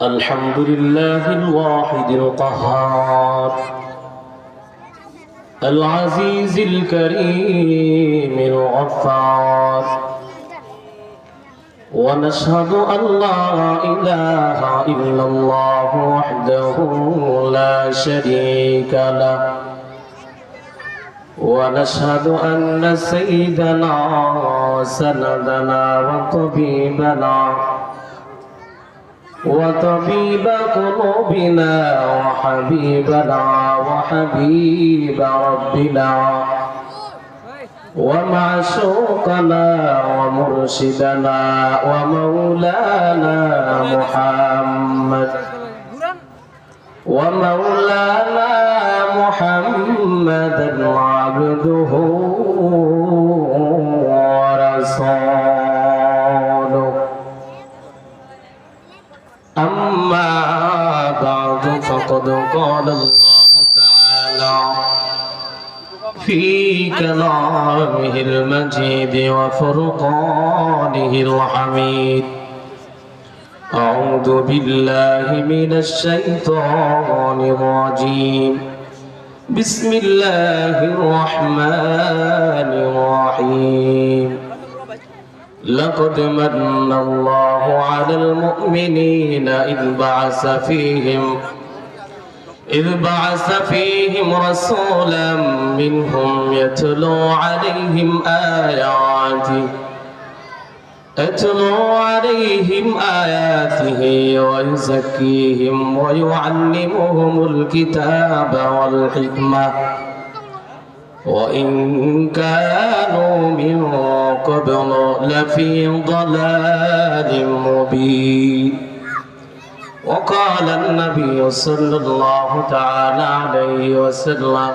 الحمد لله الواحد القهار العزيز الكريم الغفار، ونشهد أن لا إله إلا الله وحده لا شريك له، ونشهد أن سيدنا وسندنا وطبيب قلوبنا وحبيبنا وحبيب ربنا ومعشوقنا ومرشدنا ومولانا محمدا عبده ورسوله. أما بعد فقد قال الله تعالى في كلامه المجيد وفرقانه الحميد: أعوذ بالله من الشيطان الرجيم، بسم الله الرحمن الرحيم. لقد من الله على المؤمنين إذ بعث فيهم رسولا منهم يتلو عليهم آياته ويزكيهم ويعلمهم الكتاب والحكمة وإن كانوا من قبل لفي ضلال مبين. وقال النبي صلى الله تعالى عليه وسلم: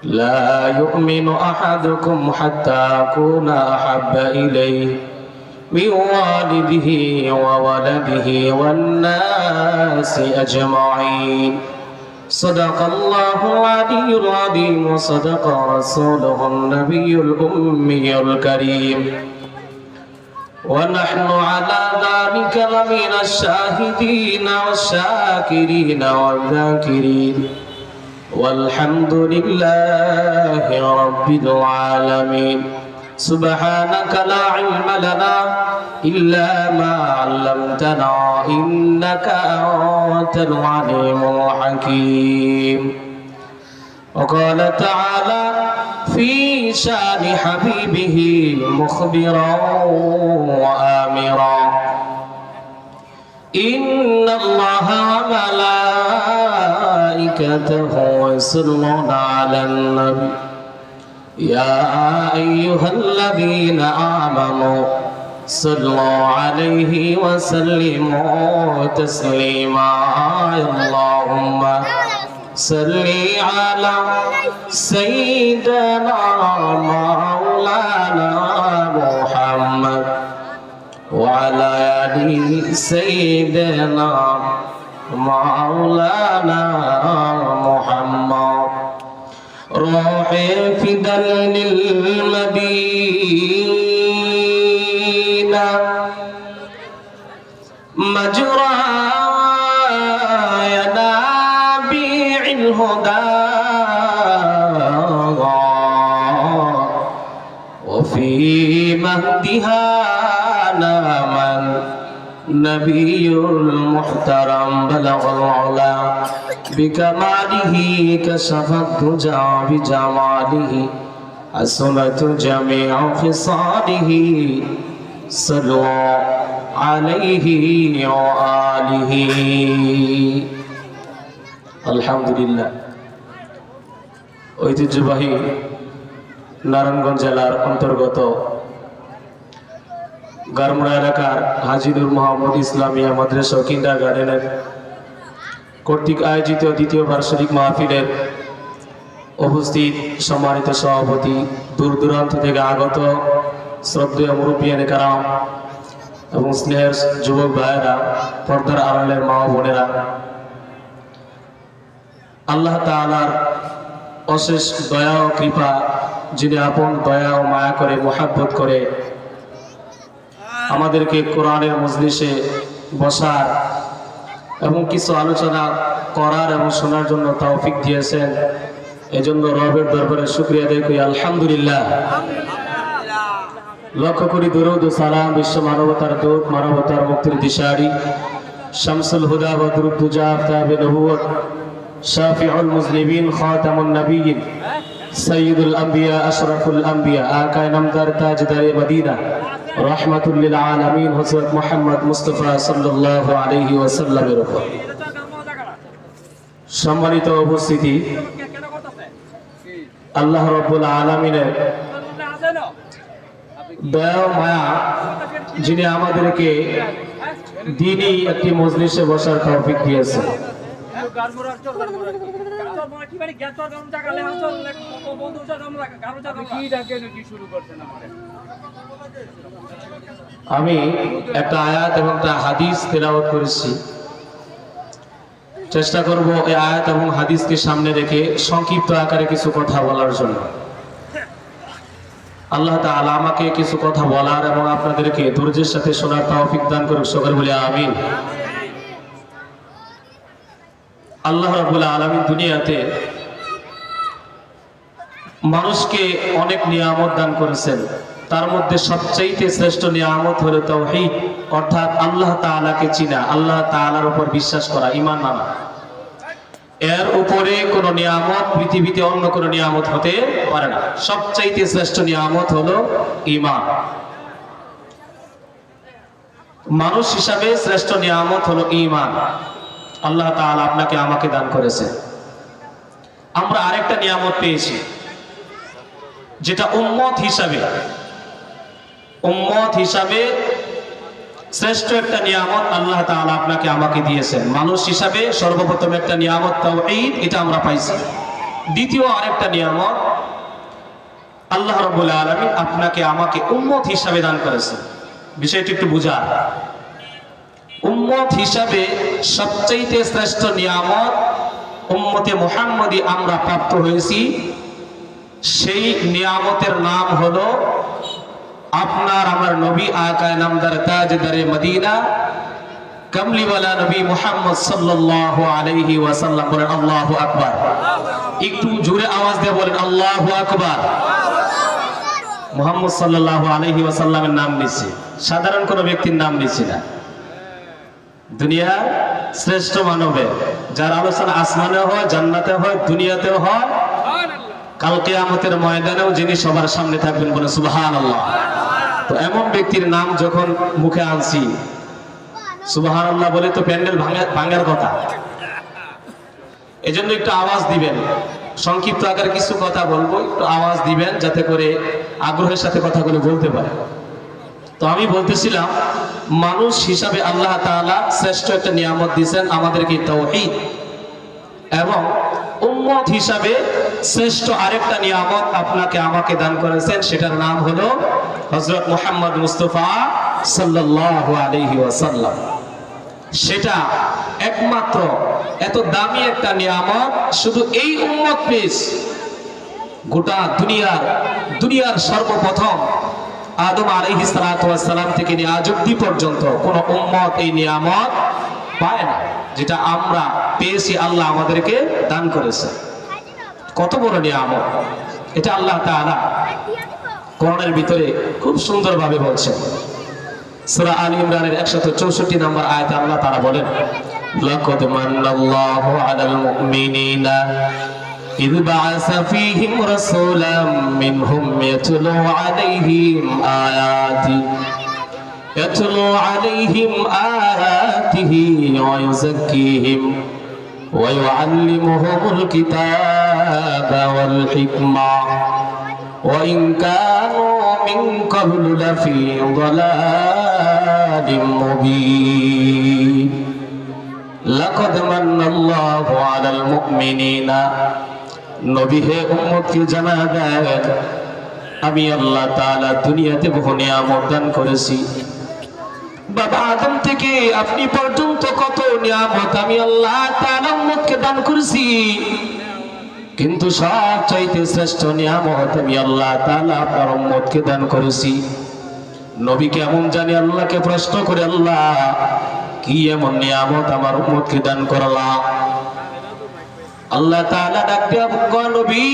لا يؤمن أحدكم حتى أكون أحب إليه من والده وولده والناس أجمعين. صدق الله العلي العظيم وصدق رسوله النبي الأمي الكريم، ونحن على ذلك لمن الشاهدين والشاكرين والذاكرين، والحمد لله رب العالمين. سبحانك لا علم لنا إلا ما علمتنا إنك أنت العليم الحكيم. وقال تعالى في شان حبيبه مخبرا وآمرا: إن الله وملائكته يصلون على النبي يا أيها الذين آمنوا صلوا عليه وسلموا تسليما. اللهم صل على سيدنا مولانا محمد وعلى آل سيدنا مولانا محمد. روحي فدا للمدينة مجرى ينابيع الهدى وفي مهدها نام النبي المحترم بلغ العلا بكماله كشف الدجى بجماله حسنت جميع خصاله صلوا عليه وآله. আলহামদুলিল্লাহ। ঐতিহ্যবাহী নারায়ণগঞ্জ জেলার অন্তর্গত গারমুড়া এলাকার হাজী নূর মোহাম্মদ ইসলামিয়া মাদ্রাসা কিন্ডার গার্ডেনের কর্তৃক আয়োজিত দ্বিতীয় বার্ষিক মাহফিলের উপস্থিত সম্মানিত সভাপতি, দূর দূরান্ত থেকে আগত শ্রদ্ধেয় মুরব্বিয়ানে কারাম এবং স্নেহের যুবক ভাইয়েরা, পর্দার আড়ালের মা বোনেরা, আল্লাহ তাআলার অশেষ দয়া ও কৃপা, যিনি আপন দয়া ও মায়া করে মোহাব্বত করে আমাদেরকে কোরআনের মজলিসে বসার এবং কিছু আলোচনা করার এবং শোনার জন্য তৌফিক দিয়েছেন। এজন্য রবের দরবারে শুকরিয়া আদায় করি, আলহামদুলিল্লাহ। লক্ষ করি দরুদ ও সালাম বিশ্ব মানবতার দূত, মানবতার মুক্তির দিশারি, শামসুল হুদা বদরুদ দুজা, আফতাবে নবুয়ত, শাফিউল মুজনিবিন, খাতামুন নবিয়্যিন, সাইয়্যিদুল আম্বিয়া, আশরাফুল আম্বিয়া, আকা নামদার তাজদারে মদিনা, রাহমাতুল লিল আলামিন হযরত মুহাম্মদ মুস্তাফা সাল্লাল্লাহু আলাইহি ওয়াসাল্লামের উপর। সম্মানিত উপস্থিতি, আল্লাহ রাব্বুল আলামিনের দয়া মায়া যিনি আমাদেরকে দ্বীনি একটি মজলিসে বসার তৌফিক দিয়েছেন, আমি একটা আয়াত এবং একটা হাদিস তেলাওয়াত করেছি। চেষ্টা করব এই আয়াত এবং হাদিসকে সামনে রেখে সংক্ষিপ্ত আকারে কিছু কথা বলার জন্য। আল্লাহ তাআলা আমাকে কিছু কথা বলার এবং আপনাদেরকে ধৈর্যের সাথে শোনার তৌফিক দান করুক, সকলে বলি আমিন। আল্লাহ রাব্বুল আলামিন দুনিয়াতে মানুষকে অনেক নিয়ামত দান করেছেন, তার মধ্যে সবচাইতে শ্রেষ্ঠ নিয়ামত হলো তাওহীদ, অর্থাৎ আল্লাহ তাআলাকে চিনা, আল্লাহ তাআলার উপর বিশ্বাস করা, ঈমান আনা। এর উপরে কোন নিয়ামত পৃথিবীতে অন্য কোন নিয়ামত হতে পারে না। সবচাইতে শ্রেষ্ঠ নিয়ামত হলো ঈমান। মানুষ হিসাবে শ্রেষ্ঠ নিয়ামত হলো ঈমান। আল্লাহ তাআলা আপনাকে আমাকে দান করেছে। আমরা আরেকটা নিয়ামত পেয়েছি, যেটা উম্মত হিসাবে শ্রেষ্ঠ একটা নিয়ামত আল্লাহ তাআলা আপনাকে আমাকে দিয়েছেন। মানুষ হিসাবে সর্বপ্রথম একটা নিয়ামত তাওহীদ, এটা আমরা পাইছি। দ্বিতীয় আরেকটা নিয়ামত আল্লাহ রাব্বুল আলামিন আপনাকে আমাকে উম্মত হিসাবে দান করেছেন। বিষয়টি একটু বুঝা, উম্মত হিসাবে সবচাইতে শ্রেষ্ঠ নিয়ামত উম্মতে মুহাম্মদী আমরা প্রাপ্ত হয়েছি। সেই নিয়ামতের নাম হলো আপনার আমার নবী, আকা নামদার তাজদারে মদিনা, কামলিওয়ালা নবী মুহাম্মদ সাল্লাল্লাহু আলাইহি ওয়াসাল্লাম। বলেন আল্লাহু আকবার। একটু জোরে আওয়াজ দিয়ে বলেন আল্লাহু আকবার। মুহাম্মদ সাল্লাল্লাহু আলাইহি ওয়াসাল্লামের নাম নিছি, সাধারণ কোনো ব্যক্তির নাম নিছি না। দুনিয়ার শ্রেষ্ঠ মানবের, যার আলোচনা আসমানেও হয়, জান্নাতেও হয়, দুনিয়াতেও হয়, কাল কিয়ামতের ময়দানেও যিনি সবার সামনে থাকবেন, বলে সুবহানাল্লাহ। তো এমন ব্যক্তির নাম যখন মুখে আনছি, সুবহানাল্লাহ বলে তো প্যান্ডেল ভাঙার কথা। এজন্য একটু আওয়াজ দিবেন। সংক্ষিপ্ত আকারে কিছু কথা বলবো, একটু আওয়াজ দিবেন যাতে করে আগ্রহের সাথে কথাগুলো বলতে পারে। তো আমি বলতেছিলাম, মানুষ হিসাবে আল্লাহ তাআলা শ্রেষ্ঠ একটা নিয়ামত দিয়েছেন আমাদেরকে তাওহীদ, এবং উম্মত হিসাবে শ্রেষ্ঠ আরেকটা নিয়ামত আপনাকে আমাকে দান করেছেন, সেটার নাম হলো হযরত মুহাম্মদ মুস্তাফা সাল্লাল্লাহু আলাইহি ওয়াসাল্লাম। সেটা একমাত্র এত দামি একটা নিয়ামত শুধু এই উম্মত পেয়েছে। গোটা দুনিয়ার সর্বপ্রথম আদম আলাইহিস সালাতু ওয়াস সালাম থেকে নিয়ে আজ অবধি পর্যন্ত কোন উম্মত এই নিয়ামত পায় না, যেটা আমরা পেয়েছি, আল্লাহ আমাদেরকে দান করেছে। কত বড় নিয়ামত এটা! আল্লাহ তাআলা কোরআনের ভিতরে খুব সুন্দরভাবে বলছেন। সূরা আলে ইমরানের 164 নম্বর আয়াতে আল্লাহ তাআলা বলেন, লাকাদ মান্নাল্লাহু আলাল মুমিনিনা إذ بعث فيهم رسولا منهم يتلو عليهم آياته ويزكيهم ويعلمهم الكتاب والحكمة وإن كانوا من قبل لفي ضلال مبين لقد من الله على المؤمنين নবী হে উম্মতকে জানা দেন, আমি আল্লাহ তাআলা দুনিয়াতে বহু নিয়ামত দান করেছি। বাবা আদম থেকে আপনি পর্যন্ত কত নিয়ামত আমি আল্লাহ তাআলা উম্মতকে দান করেছি, কিন্তু সবচাইতে শ্রেষ্ঠ নিয়ামত আমি আল্লাহ তাআলা আপনার উম্মতকে দান করেছি। নবী কেমন জানি আল্লাহকে প্রশ্ন করে, আল্লাহ কি এমন নিয়ামত আমার উম্মতকে দান করলা। আল্লাহ তাআলা ডাক দিয়া বলেন, নবী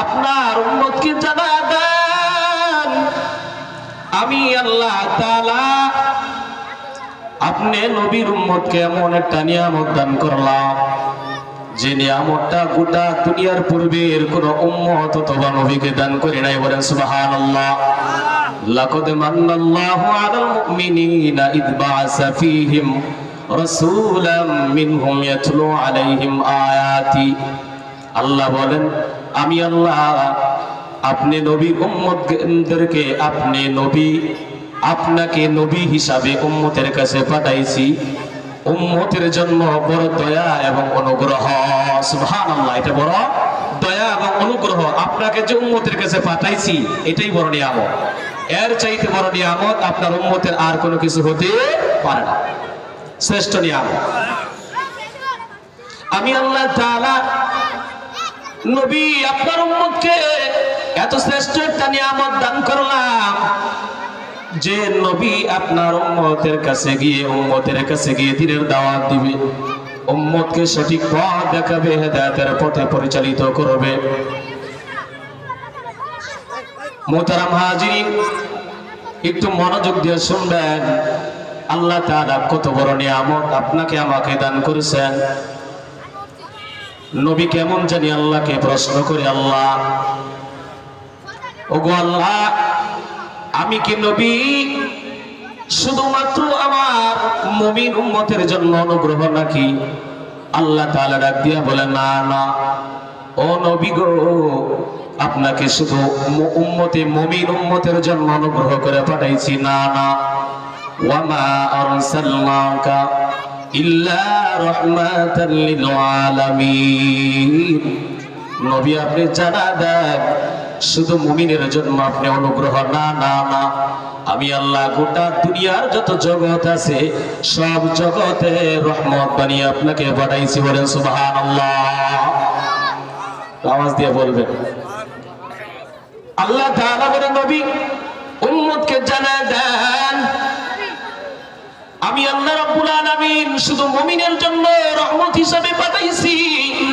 আপনার উম্মতকে জানা দেন আমি আল্লাহ তাআলা আপনি নবীর উম্মতকে এমন একটা নিয়ামত দান করলাম যে নিয়ামতটা গোটা দুনিয়ার পূর্বের কোন উম্মত অথবা নবীকে দান করে নাই। বলেন সুবহানাল্লাহ। লাকাদ মান্নাল্লাহু আলাল মুমিনিনা ইয বা'আসা ফীহিম রাসূলাম মিনহুম ইয়াতলু আলাইহিম আয়াতি। আল্লাহ বলেন আমি আল্লাহ আপনি নবীর উম্মতদেরকে আপনাকে নবী হিসাবে উম্মতের কাছে পাঠাইছি উম্মতের জন্য বড় দয়া এবং অনুগ্রহ। সুবহানাল্লাহ, এটা বড় দয়া এবং অনুগ্রহ। আপনাকে যে উম্মতের কাছে পাঠাইছি এটাই বড় নিয়ামত। এর চাইতে বড় নিয়ামত আপনার উম্মতের আর কোনো কিছু হতে পারে না। শ্রেষ্ঠ নিয়ামত। আমি আল্লাহ তাআলা নবী আপনার উম্মতকে এত শ্রেষ্ঠ একটা নিয়ামত দান করলাম যে নবী আপনার উম্মতের কাছে গিয়ে দ্বীনের দাওয়াত দিবে, উম্মতকে সঠিক পথ দেখাবে, হেদায়েতের পথে পরিচালিত করবে। মুহতারাম হাজিরিন, একটু মনোযোগ দিয়ে শুনবেন। আল্লাহ তাআলা কত বড় নিয়ামত আপনাকে আমাকে দান করেছেন। নবী কেমন জানি আল্লাহকে প্রশ্ন করে, আল্লাহ ওগো আল্লাহ আমি কি নবী শুধুমাত্র আমার মুমিন উম্মতের জন্য অনুগ্রহ নাকি? আল্লাহ তাআলা ডাক দিয়া বলে, না না ও নবী গো, আপনাকে শুধু মুমিন উম্মতের জন্য অনুগ্রহ করে পাঠাইছি না না। ওয়া মা আরসালনাকা ইল্লা রাহমাতাল লিল আলামিন। নবী আপনি জানা দেন শুধু মুমিনের জন্য আপনি অনুগ্রহ না না না, আমি আল্লাহ গোটা দুনিয়ার যত জগৎ আছে সব জগতে রহমত বানিয়ে আপনাকে পাঠাইছি। বলেন সুবহানাল্লাহ। আওয়াজ দিয়ে বলবেন। আল্লাহ তাআলা বলেন নবী উম্মতকে জানা দেন আমি আল্লাহ রাব্বুল আলামিন শুধু মুমিনের জন্য রহমত হিসেবে পাঠাইছি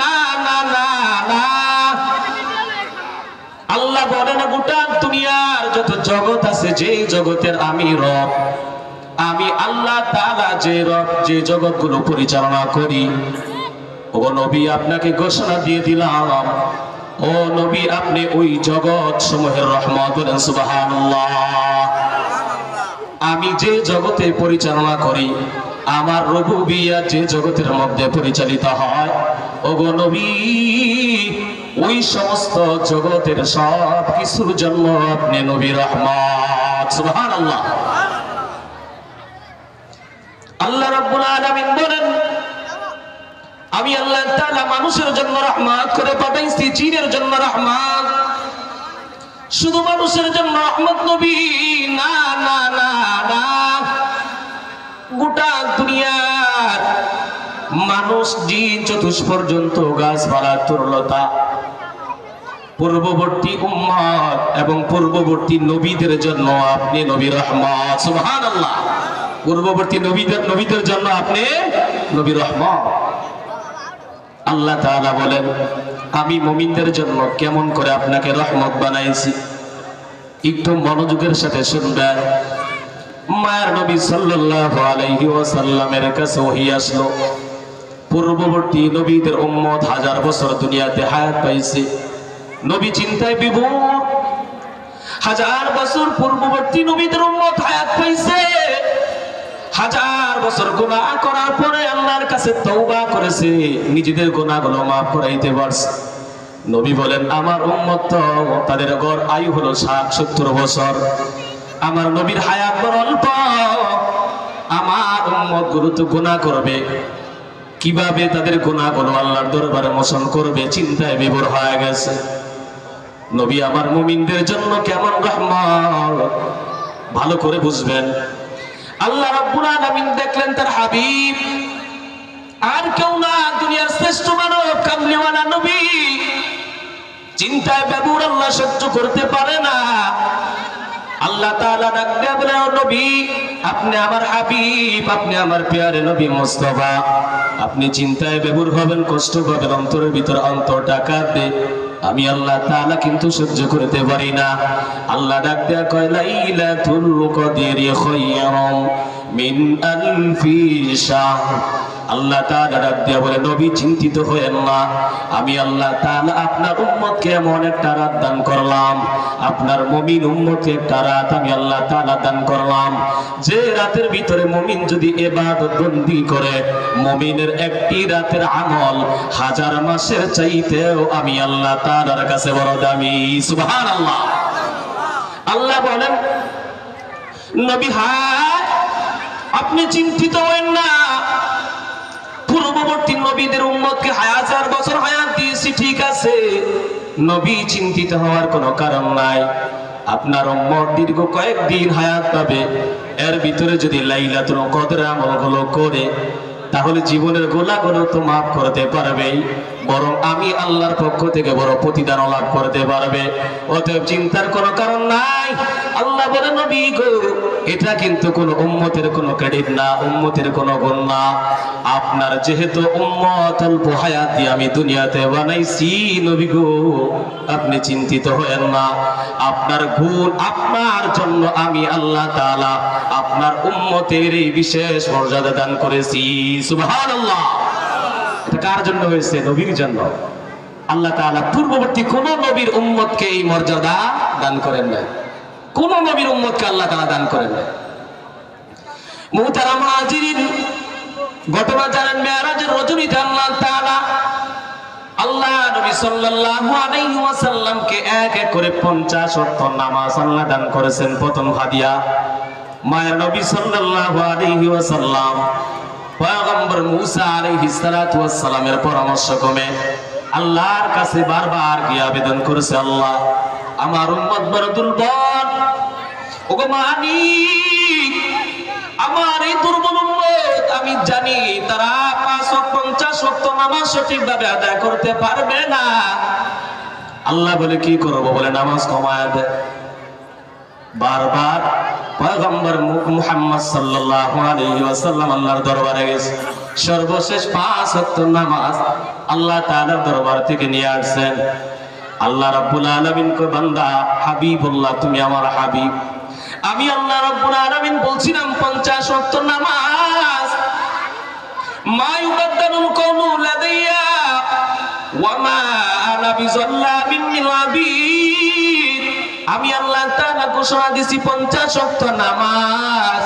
না না না না। আল্লাহ বলেন গোটা দুনিয়ার যত জগৎ আছে যেই জগতের আমি রব, আমি আল্লাহ তাআলা যে রব, যে জগৎগুলো পরিচালনা করি, ও নবী আপনাকে ঘোষণা দিয়ে দিলাম ও নবী আপনি ওই জগৎ সমূহের রহমত। বলেন সুবহানাল্লাহ। আমি যে জগতে পরিচালনা করি, আমার রুবুবিয়্যাহ যে জগতের মধ্যে পরিচালিত হয়, ওগো নবী ওই সমস্ত জগতের সব কিছুর জন্য আপনি নবী রহমত। সুবহানাল্লাহ। আল্লাহ রাব্বুল আলামিন বলেন আমি আল্লাহ তাআলা মানুষের জন্য রহমত করে পাঠাইছি, জিনের জন্য রহমত। শুধু মানুষের জন্য রহমত নবী না না না না, গোটা দুনিয়ার মানুষ জিন চতুষ্পর্যন্ত গাছপালা তরুলতা পূর্ববর্তী উম্মত এবং পূর্ববর্তী নবীদের জন্য আপনি নবী রহমত। সুবহানাল্লাহ। পূর্ববর্তী নবীদের জন্য আপনি নবী রহমত। আল্লাহ তাআলা বলেন আমি মুমিনদের জন্য কেমন করে আপনাকে রহমত বানাইছি, একটু মনোযোগের সাথে শুনবেন। মায়ের নবী সাল্লাল্লাহু আলাইহি ওয়াসাল্লামের কাছে ওহী আসলো। পূর্ববর্তী নবীদের উম্মত 1000 বছর দুনিয়াতে হায়াত পাইছে। নবী চিন্তায় বিভোর। 1000 বছর পূর্ববর্তী নবীদের উম্মত হায়াত পাইছে, 1000 বছর গুনাহ করার পরে আল্লাহর কাছে তওবা করেছে, নিজেদের গুনাহগুলো মাফ করাইতে পারছে। নবী বলেন আমার উম্মত তো তাদের গড় আয়ু হলো 60-70 বছর, আমার নবীর হায়াত বড় অল্প, আমার উম্মত গুলো তো গুনাহ করবে, কিভাবে তাদের গুনাহগুলো আল্লাহর দরবারে মোচন করবে, চিন্তায় বিভোর হয়ে গেছে। নবী আমার মুমিনদের জন্য কেমন রহমত ভালো করে বুঝবেন। আল্লাহ রাব্বুল আলামিন দেখলেন তার হাবিব আর কেউ না, দুনিয়ার শ্রেষ্ঠ মানব কামলিওয়ালা নবী, চিন্তায় বিভোর, আল্লাহ সহ্য করতে পারে না। আল্লাহ তাআলা ডাক দিয়ে বলে, ও নবী, আপনি আমার হাবিব, আপনি আমার প্রিয় নবী মুস্তাফা, আপনি চিন্তায় বেবুর হবেন, কষ্ট পাবেন, অন্তরের ভিতর অন্তরটা কাঁদবে, আমি আল্লাহ তাআলা কিন্তু সহ্য করতে পারি না। আল্লাহ ডাক দেয়া কয়, লাইলাতুল কদরি খায়রুম মিন আলফি শাহর। আল্লাহ তাআলা ডাক দেয়া বলে, নবী চিন্তিত হয়েন না, আমি আল্লাহ তাআলা আপনার উম্মতকে এমন একটা রাত দান করলাম, আপনার মুমিন উম্মতকে একটা রাত আমি আল্লাহ তাআলা দান করলাম, যে রাতের ভিতরে মুমিন যদি ইবাদত বন্দি করে, মুমিনের একটি রাতের আমল 1000 মাসের চাইতেও আমি আল্লাহ তাআলার কাছে বড় দামি। সুবহানাল্লাহ। আল্লাহ বলেন, নবী হ্যাঁ, আপনি চিন্তিত হবেন না, পূর্ববর্তী নবীদের উম্মতকে 1000 বছর হায়াত দিয়েছি, ঠিক আছে, নবী চিন্তিত হওয়ার কোনো কারণ নাই। আপনার উম্মত দীর্ঘ কয়েকদিন হায়াত পাবে, এর ভিতরে যদি লাইলাতুল কদরের আমলগুলো করে, তাহলে জীবনের গুনাহগুলো তো মাফ করতে পারবেই, বরং আমি আল্লাহর পক্ষ থেকে বড় প্রতিদান লাভ করতে পারবে। অতএব চিন্তার কোনো কারণ নাই। আল্লাহ বলে, নবী গো, এটা কিন্তু কোন উম্মতের কোনো ক্রেডিট না, উম্মতের কোনো গুণ না। আপনার যেহেতু উম্মত অল্প হায়াতি আমি দুনিয়াতে বানাইছি, নবী গো আপনি চিন্তিত হয়েন না, আপনার গুণ, আপনার জন্য আমি আল্লাহ তাআলা আপনার উম্মতের এই বিশেষ মর্যাদা দান করেছি। সুবহানাল্লাহ। এটা কার জন্য হয়েছে? নবীর জন্য। আল্লাহ তাআলা পূর্ববর্তী কোন নবীর উম্মতকে এই মর্যাদা দান করেন নাই, কোন নবীর উম্মতকে আল্লাহ তাআলা দান করেন নাই। মুহতারাম হাজিরিন, ঘটনা জানেন, মেরাজের রজনীতে আল্লাহ নবী সাল্লাল্লাহু আলাইহি ওয়াসাল্লামকে এক এক করে 50 ওয়াক্ত নামাজ আল্লাহ দান করেছেন। প্রথম হাদিয়া মায়ের নবী সাল্লাল্লাহু আলাইহি ওয়াসাল্লাম পয়গম্বর মুসা আলাইহিস সালাতু ওয়াস সালামের পরামর্শক্রমে আল্লাহর কাছে বারবার গিয়ে আবেদন করেছে, আল্লাহ আমার উম্মত বড় দুর্বল, ওগো মালিক, আমার এই দুর্বল উম্মত, আমি জানি তারা 50 ওয়াক্ত নামাজ সঠিকভাবে আদায় করতে পারবে না। আল্লাহ বলে, কি করব? বলে, নামাজ কমায় দে। বারবার পয়গম্বর মুহাম্মদ সাল্লাল্লাহু আলাইহি ওয়াসাল্লাম আল্লাহর দরবারে গেছে, সর্বশেষ 5 ওয়াক্ত নামাজ আল্লাহ তাআলার দরবার থেকে নিয়ে আসছেন। আল্লাহ রাব্বুল আলামিন কো, বান্দা হাবিবুল্লাহ, তুমি আমার হাবিব, আমি আল্লাহ রাব্বুল আলামিন বলছিলাম 50 ওয়াক্ত নামাজ, মা ইউবাদদালুল কওলু লাদাইয়া ওয়া মা আনা বিযাল্লামিন লিল আবিদ। আমি আল্লাহ তাআলা ঘোষণা দিছি 50 ওয়াক্ত নামাজ,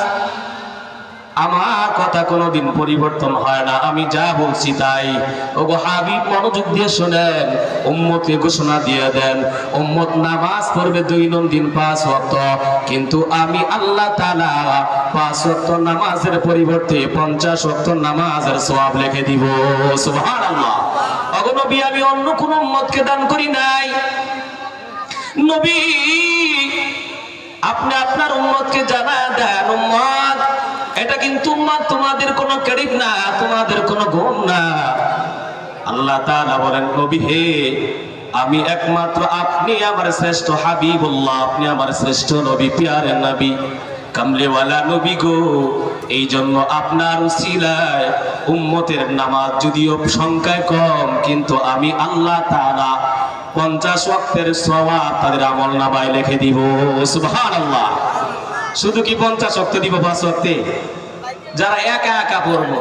আমার কথা কোনোদিন পরিবর্তন হয় না, আমি যা বলছি তাই। ওগো হাবিব, মনোযোগ দিয়ে শুনেন, উম্মতকে ঘোষণা দিয়ে দেন, উম্মত নামাজ পড়বে দৈনন্দিন 5 ওয়াক্ত, কিন্তু আমি আল্লাহ তাআলা 5 ওয়াক্ত নামাজের পরিবর্তে 50 ওয়াক্ত নামাজের সওয়াব লিখে দিব। সুবহানাল্লাহ। ওগো নবী, আমি অন্য কোন উম্মতকে দান করি নাই। নবী, আপনি আপনার উম্মতকে জানায় দেন, উম্মত, এটা কিন্তু উম্মত তোমাদের কোনো ক্রেডিট না, তোমাদের কোনো গুণ না। আল্লাহ তাআলা বলেন, নবী হে, আমি একমাত্র, আপনি আমার শ্রেষ্ঠ হাবিবুল্লাহ, আপনি আমার শ্রেষ্ঠ নবী, পিয়ারে নবী, কামলিওয়ালা নবী গো। এই জন্য আপনার উসিলায় উম্মতের নামাজ যদিও সংখ্যায় কম, কিন্তু আমি আল্লাহ তাআলা 50 ওয়াক্তের সওয়াব তাদের আমলনামায় লিখে দিব। সুবহানাল্লাহ। শুধু কি 50 ওয়াক্ত দিব? 5 ওয়াক্তে যারা একা একা পড়বো,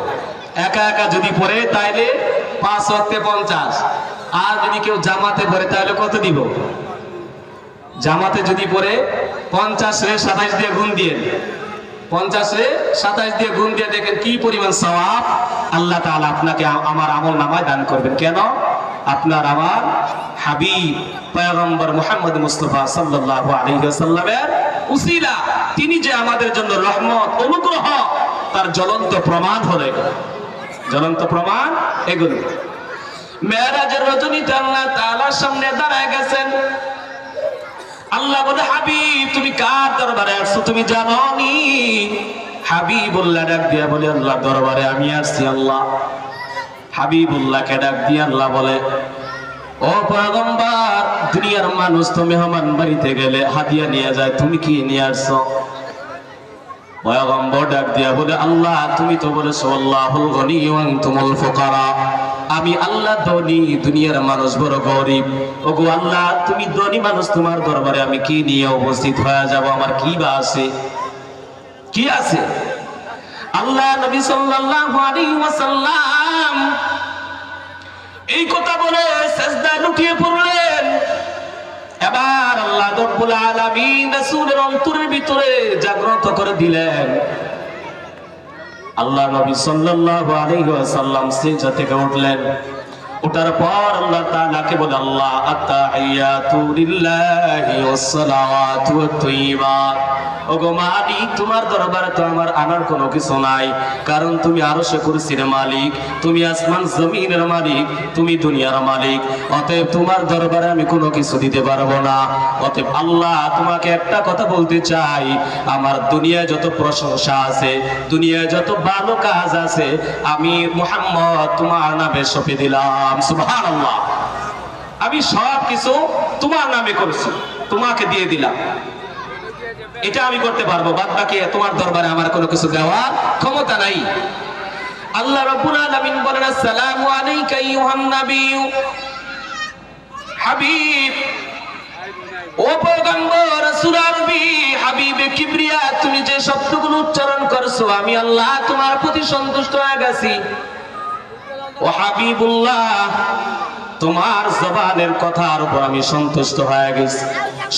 একা একা যদি পড়ে তাইলে 5 ওয়াক্তে 50, আর যদি কেউ জামাতে পড়ে তাহলে কত দিব? জামাতে যদি পড়ে 50 রে 27 দিয়ে গুণ দিয়ে, 50 রে 27 দিয়ে গুণ দিয়ে দেখেন কি পরিমাণ সওয়াব আল্লাহ তাআলা আপনাকে আমার আমলনামায় দান করবেন। কেন? আপনার আমার হাবিব পয়গম্বর মুহাম্মদ মুস্তাফা সাল্লাল্লাহু আলাইহি ওয়াসাল্লামের উসিলা, তিনি যে আমাদের জন্য রহমত, অনুগ্রহ, তার জ্বলন্ত প্রমাণ হলো, জ্বলন্ত প্রমাণ এগুলো। মেরাজের রজনীতে আল্লাহ তাআলার সামনে দাঁড়ায় গেছেন। আল্লাহ বলে, হাবিব, তুমি কার দরবারে আসছো তুমি জানো নি? হাবিবুল্লাহ ডাক দিয়া বলে, আল্লাহ দরবারে আমি আসছি। আল্লাহ হাবিবুল্লাহকে ডাক দিয়ে আল্লাহ বলে, ও পয়গম্বর, দুনিয়ার মানুষ তো মেহমান বাড়িতে গেলে হাদিয়া নিয়ে যায়, তুমি কি নিয়ে আসছো? পয়গম্বর ডাক দিয়া বলে, আল্লাহ তুমি তো বলেছো আল্লাহুল গনি ওয়া আনতুমুল ফুকারা, আমি আল্লাহ ধনী, দুনিয়ার মানুষ বড় গরিব। ওগো আল্লাহ, তুমি ধনী মানুষ, তোমার দরবারে আমি কি নিয়ে উপস্থিত হয়ে যাব? আমার কি বা আছে, কি আছে? আল্লাহ নবী সাল্লাল্লাহু আলাইহি ওয়াসাল্লাম এই কথা বলে সিজদায় লুটিয়ে পড়লেন। এবার আল্লাহ রাব্বুল আলামিন রাসূলের অন্তরের ভিতরে জাগ্রত করে দিলেন। আল্লাহ নবী সাল্লাল্লাহু আলাইহি ওয়াসাল্লাম সিজদা থেকে উঠলেন। ওঠার পর আল্লাহ তাআলাকে বলে, আল্লাহ আত্তাহিয়াতু লিল্লাহি ওয়াস সালাওয়াতু ওয়াত তাইয়্যিবাত। ওগো মালিক, তোমার দরবারে তো আমার আনার কোনো কিছু নাই, কারণ তুমি আরশে কুরসির মালিক, তুমি আসমান জমিনের মালিক, তুমি দুনিয়ার মালিক। অতএব তোমার দরবারে আমি কোনো কিছু দিতে পারবো না। অতএব আল্লাহ, তোমাকে একটা কথা বলতে চাই, আমার দুনিয়ায় যত প্রশংসা আছে, দুনিয়ায় যত ভালো কাজ আছে, আমি মুহাম্মদ তোমার নামে সঁপে দিলাম। সুবহানাল্লাহ। আমি সব কিছু তোমার নামে করেছি, তোমাকে দিয়ে দিলাম। এটা আমি করতে পারবো, বাদ বাকি তোমার দরবারে আমার কোনো কিছু দেওয়ার ক্ষমতা নাই। আল্লাহ রাব্বুল আলামিন বলেন, আসসালামু আলাইকা আইয়ুহান নাবিয়্যু হাবিব। ও পয়গম্বর, রাসূল আরবি, হাবিবে কিবরিয়া, তুমি যে শব্দগুলো উচ্চারণ করছো, আমি আল্লাহ তোমার প্রতি সন্তুষ্ট হয়ে গেছি। ও হাবিবুল্লাহ, তোমার জবানের কথার উপর আমি সন্তুষ্ট হয়ে গেছি।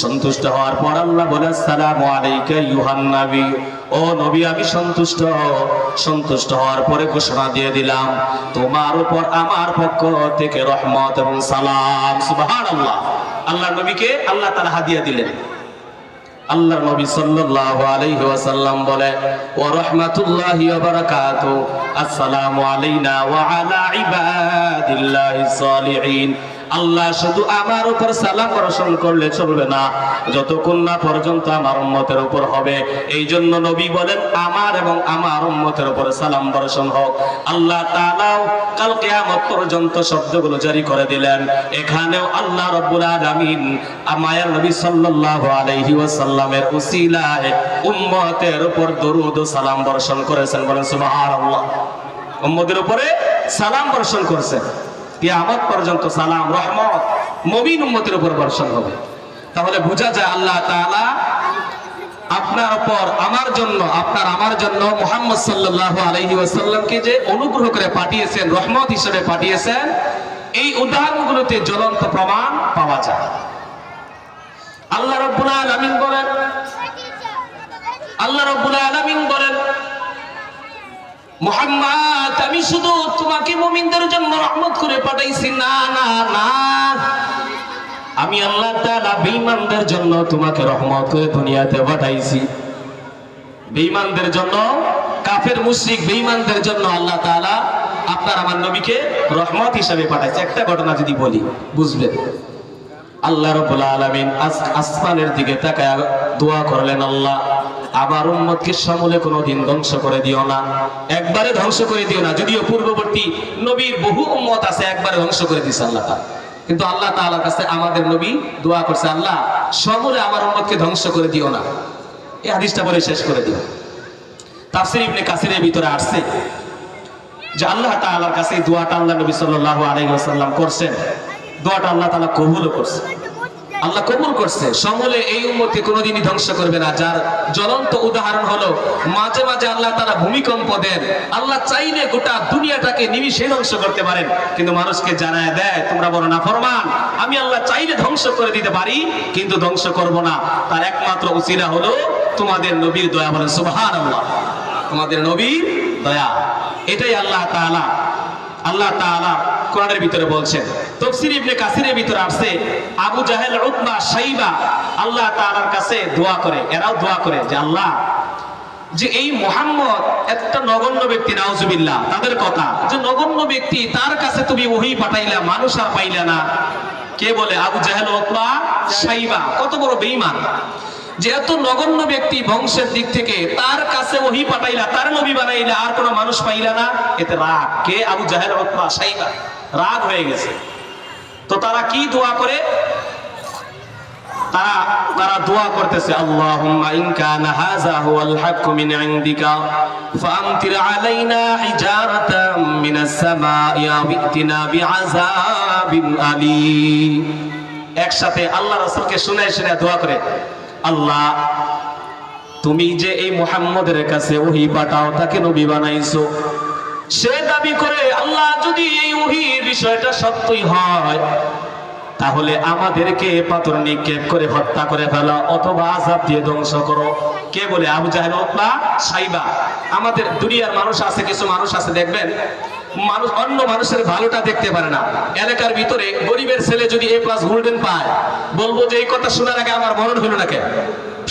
সন্তুষ্ট হওয়ার পর আল্লাহ বলে, আসসালামু আলাইকা আইয়ুহান নবী। ও নবী, আমি সন্তুষ্ট। সন্তুষ্ট হওয়ার পরে ঘোষণা দিয়ে দিলাম, তোমার উপর আমার পক্ষ থেকে রহমত এবং সালাম। সুবহানাল্লাহ। আল্লাহ নবীকে আল্লাহ তাআলা হাদিয়া দিলেন। আল্লাহ নবী সাল্লাল্লাহু আলাইহি ওয়াসাল্লাম বলে, ওয়া রাহমাতুল্লাহি ওয়া বারাকাতুহু, আসসালামু আলাইনা ওয়া আলা ইবাদিল্লাহিস সালিহিন। আল্লাহ শুধু আমার উপর সালাম বর্ষণ করলে চলবে না, যতক্ষণ না পর্যন্ত আমার উম্মতের উপর হবে। এই জন্য নবী বলেন, আমার এবং আমার উম্মতের উপর সালাম বর্ষণ হোক। আল্লাহ তাআলাও কাল কিয়ামত পর্যন্ত শব্দগুলো জারি করে দিলেন। এখানেও আল্লাহ রাব্বুল আলামিন মায়ার নবী সাল্লাল্লাহু আলাইহি ওয়াসাল্লামের উসিলায় উম্মতের উপর দরুদ ও সালাম বর্ষণ করেছেন। বলেন সুবহানাল্লাহ। উম্মতের উপরে সালাম বর্ষণ করেছেন। কিয়ামত পর্যন্ত সালাম রহমত মুমিন উম্মতের উপর বর্ষণ হবে। তাহলে বোঝা যায় আল্লাহ তাআলা আপনার উপর, আমার জন্য, আপনার আমার জন্য মুহাম্মদ সাল্লাল্লাহু আলাইহি ওয়াসাল্লামকে যে অনুগ্রহ করে পাঠিয়েছেন, রহমত হিসেবে পাঠিয়েছেন, এই উদাহরণগুলোতে জ্বলন্ত প্রমাণ পাওয়া যায়। আল্লাহ রাব্বুল আলামিন বলেন, আল্লাহ রাব্বুল আলামিন বলেন, মুহাম্মদ, আমি শুধু তোমাকে মুমিনদের জন্য রহমত করে পাঠাইছি না, না, না, আমি আল্লাহ তাআলা বেঈমানদের জন্য তোমাকে রহমত করে দুনিয়াতে পাঠাইছি। বেঈমানদের জন্য, কাফের মুশরিক বেঈমানদের জন্য আল্লাহ তাআলা আপনার আমার নবীকে রহমত হিসেবে পাঠাইছে। একটা ঘটনা যদি বলি বুঝবেন। আল্লাহ রাব্বুল আলামিন আসমানের দিকে তাকায় দোয়া করলেন, আল্লাহ আমার উম্মতকে সমূলে কোনোদিন ধ্বংস করে দিও না, একবারে ধ্বংস করে দিও না। যদিও পূর্ববর্তী নবীর বহু উম্মত আছে একবারে ধ্বংস করে দিয়েছে আল্লাহ তাআলা, কিন্তু আল্লাহ তাআলার কাছে আমাদের নবী দোয়া করছে, আল্লাহ সমূলে আমার উম্মতকে ধ্বংস করে দিও না। এই হাদিসটা বলে শেষ করে দিও। তাফসীর ইবনে কাসিরের ভিতরে আসছে যে আল্লাহ তাআলার কাছে এই দোয়াটা আল্লাহ নবী সাল্লাল্লাহু আলাইহি ওয়াসাল্লাম করছেন। দোয়াটা আল্লাহ তাআলা কবুলও করছে। আল্লাহ কবুল করছে, সমূলে এই উম্মতকে কোনোদিনই ধ্বংস করবে না। যার জ্বলন্ত উদাহরণ হলো, মাঝে মাঝে আল্লাহ তাআলা ভূমিকম্প দেন। আল্লাহ চাইলে গোটা দুনিয়াটাকে নিমিষে ধ্বংস করতে পারেন, কিন্তু মানুষকে জানায় দেয়, তোমরা বড় নাফরমান, আমি আল্লাহ চাইলে ধ্বংস করে দিতে পারি, কিন্তু ধ্বংস করব না। তার একমাত্র উসিলা হলো তোমাদের নবীর দয়া। বলেন সুবহানাল্লাহ। তোমাদের নবীর দয়া, এটাই আল্লাহ তাআলা কোরআনের ভিতরে বলছেন। তাফসীর ইবনে কাসিরের ভিতরে আসছে, আবু জাহেল, উতবা, শাইবা আল্লাহ তাআলার কাছে দোয়া করে, এরাও দোয়া করে যে আল্লাহ, যে এই মুহাম্মদ একটা নগণ্য ব্যক্তি, নাউজুবিল্লাহ, তাদের কথা যে নগণ্য ব্যক্তি, তার কাছে তুমি ওহী পাঠাইলা, মানুষ আর পাইলা না। কে বলে? আবু জাহেল, উতবা, শাইবা। কত বড় বেঈমান যে এত নগণ্য ব্যক্তি বংশের দিক থেকে, তার কাছে ওহী পাঠাইলা, তার নবী বানাইলা, আর কোনো মানুষ পাইলা না। এতে রাগ। কে? আবু জাহেল, উতবা, শাইবা রাগ হয়ে গেছে। তো তারা কি দোয়া করে? তারা দোয়া করতেছে, আল্লাহুম্মা ইন কানা হাযা হুয়াল হাক্কু মিন ইনদিকা ফাআমতির আলাইনা হিজারাতাম মিনাস সামাই আও ইতিনা বিআযাবিন আলীম। একসাথে আল্লাহ রাসূলকে শুনায় শুনায় দোয়া করে, আল্লাহ তুমি যে এই মুহাম্মদের কাছে ওহী পাঠাও, তাকে নবী বানাইছো, সে দাবি করে আল্লাহ যদি এই ওহীর বিষয়টা সত্যই হয় তাহলে আমাদেরকে পাথর নিক্ষেপ করে হত্যা করে ফেলো অথবা আযাব দিয়ে ধ্বংস করো। কে বলে? আবু জাহেল, উতবা, সাইবা। আমাদের দুনিয়ার মানুষ আছে, কিছু মানুষ আছে দেখবেন মানুষ অন্য মানুষের ভালোটা দেখতে পারে না। এলাকার ভিতরে গরিবের ছেলে যদি A+ গোল্ডেন পায়, বলবো যে এই কথা শোনার আগে আমার মরণ হলো না কেন,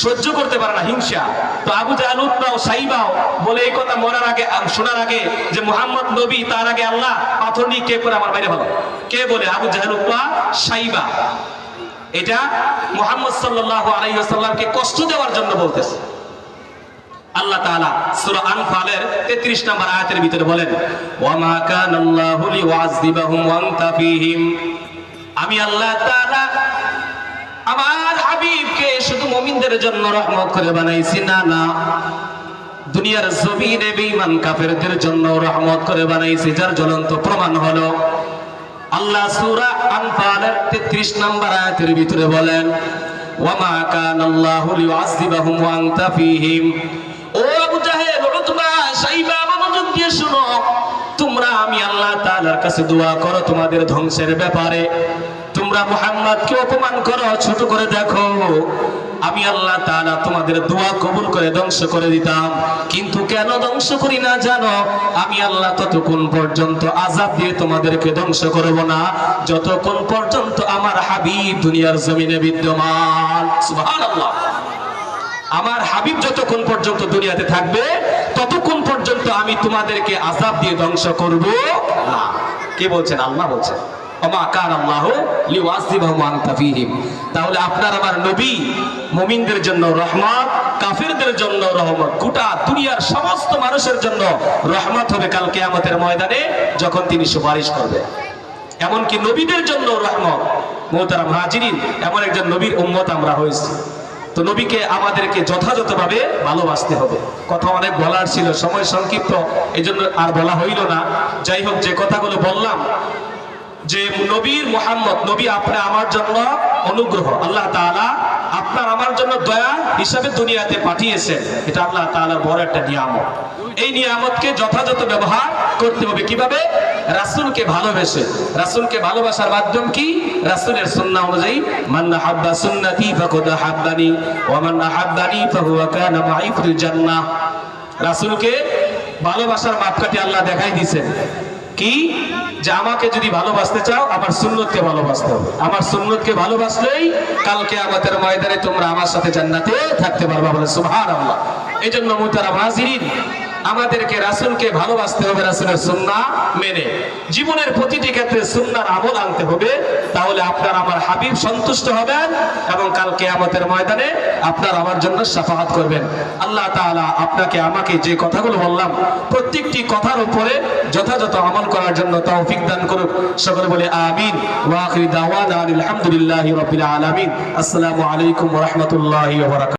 সহ্য করতে পারে না, হিংসা। তো আবু জাহেল, উতবা ও সাইবাও বলে এই কথা মরার আগে, শোনার আগে যে মুহাম্মদ নবী, তার আগে আল্লাহ পাথর নিক্ষেপ করে আমার বাইরে ভালো। কে বলে? আবু জাহেল, উতবা, সাইবা। এটা মুহাম্মদ সাল্লাল্লাহু আলাইহি ওয়াসাল্লামকে কষ্ট দেওয়ার জন্য বলতেছে। আল্লাহ তাআলা সূরা আনফালের 33 নম্বর আয়াতের ভিতরে বলেন, ওয়া মা কানাল্লাহু লিউআযযিবাহুম ওয়া আনতা ফীহিম। আমি আল্লাহ তাআলা আমার হাবিবকে শুধু মুমিনদের জন্য রহমত করে বানাইছি, না না, দুনিয়ার জমিনে বেঈমান কাফেরদের জন্য রহমত করে বানাইছি। যার জ্বলন্ত প্রমাণ হলো আল্লাহ সূরা আনফালের 33 নম্বর আয়াতের ভিতরে বলেন, ওয়া মা কানাল্লাহু লিউআযযিবাহুম ওয়া আনতা ফীহিম। ও আবু জাহেল, উতবা, সাইবা, মনোযোগ দিয়ে শুনো, তোমরা আমি আল্লাহ তাআলার কাছে দোয়া করো তোমাদের ধ্বংসের ব্যাপারে। তোমরা মুহাম্মদকে অপমান করো, ছোট করে দেখো, আমি আল্লাহ তাআলা তোমাদের দোয়া কবুল করে ধ্বংস করে দিতাম। কিন্তু কেন ধ্বংস করি না জানো? আমি আল্লাহ ততক্ষণ পর্যন্ত আযাব দিয়ে তোমাদেরকে ধ্বংস করব না যতক্ষণ পর্যন্ত আমার হাবিব দুনিয়ার জমিনে বিদ্যমান। সুবহানাল্লাহ। আমার হাবিব যতক্ষণ পর্যন্ত দুনিয়াতে থাকবে ততক্ষণ পর্যন্ত আমি তোমাদেরকে আযাব দিয়ে ধ্বংস করব না। কে বলছেন? আল্লাহ বলছেন, ওমা কানাল্লাহু লিউআযযিবাহুম ওয়া আনতা ফীহিম। তাহলে আপনার আমার নবী মুমিনদের জন্য রহমত, কাফিরদের জন্য রহমত, গোটা দুনিয়ার সমস্ত মানুষের জন্য রহমত হবে কাল কিয়ামতের ময়দানে যখন তিনি সুপারিশ করবেন। এমনকি নবীদের জন্য রহমত। মুহতারাম হাজিরিন, এমন একজন নবীর উম্মত আমরা হয়েছি। তো নবীকে আমাদেরকে যথাযথভাবে ভালোবাসতে হবে। কথা অনেক বলার ছিল, সময় সংক্ষিপ্ত, এই জন্য আর বলা হইল না। যাই হোক, যে কথাগুলো বললাম যে নবীর মুহাম্মদ নবী আপনি আমার জন্য অনুগ্রহ, আল্লাহ তাআলা আপনার আমার জন্য দয়া হিসাবে দুনিয়াতে পাঠিয়েছেন। এটা আল্লাহ তাআলার বড় একটা নিয়ামত। এই নিয়ামতকে যথাযথ ব্যবহার করতে হবে। কিভাবে? রাসূলকে ভালোবেসে। রাসূলকে ভালোবাসার মাধ্যম কি? রাসূলের সুন্নাহ অনুযায়ী, মান আহাব্বা সুন্নতি ফাকাদ আহাব্বানি ওয়া মান আহাব্বানি ফাহুয়া কানা মাই ফিল জান্নাহ। রাসূলকে ভালোবাসার মাপকাঠি আল্লাহ দেখাই দিয়েছেন কি? যে আমাকে যদি ভালোবাসতে চাও আমার সুন্নতকে ভালোবাসতে হবে। আমার সুন্নতকে ভালোবাসলেই কাল কিয়ামতের ময়দানে তোমরা আমার সাথে জান্নাতে থাকতে পারবা। বলে সুবহানাল্লাহ। এইজন্য মুহতারাম হাজিরিন, আমাদেরকে রাসূলকে ভালোবাসতে হবে, রাসূলের সুন্নাহ মেনে জীবনের প্রতিটি ক্ষেত্রে সুন্নাহর আমল আনতে হবে। তাহলে আপনার আমার হাবিব সন্তুষ্ট হবেন এবং কাল কিয়ামতের ময়দানে আপনার আমার জন্য শাফাআত করবেন। আল্লাহ তাআলা আপনাকে আমাকে যে কথাগুলো বললাম প্রত্যেকটি কথার উপরে যথাযথ আমল করার জন্য তৌফিক দান করুক। সকলে বলে আমিন। ওয়া আখিরু দাওয়ানা আলহামদুলিল্লাহি রাব্বিল আলামিন। আসসালামু আলাইকুম ওয়া রাহমাতুল্লাহি ওয়া বারাকাতুহু।